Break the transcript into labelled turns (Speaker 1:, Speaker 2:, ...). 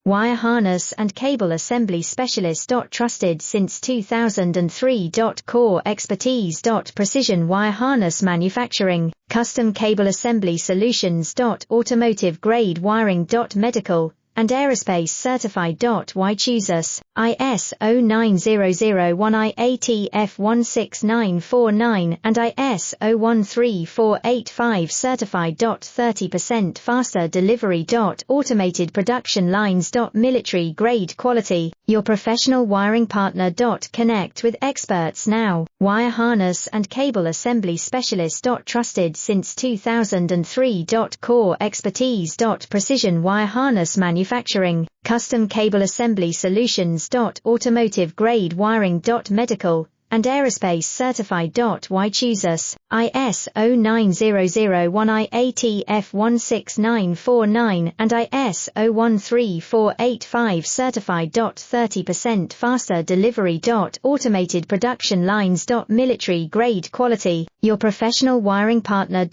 Speaker 1: Wire harness and cable assembly specialist. Trusted since 2003. Core expertise. Precision wire harness manufacturing, custom cable assembly solutions. Automotive grade wiring. Medical and aerospace certified. Why choose us? ISO 9001 IATF 16949 and ISO 13485 certified. 30% faster delivery. Automated production lines. Military grade quality, your professional wiring partner. Connect with experts now. Wire harness and cable assembly specialist. Trusted since 2003. Core expertise. Precision wire harness manufacturing, custom cable assembly solutions. Automotive grade wiring. Medical and aerospace certified. Why choose us? ISO 9001 IATF 16949 and ISO 13485 certified. 30% faster delivery. Automated production lines. Military grade quality, your professional wiring partner.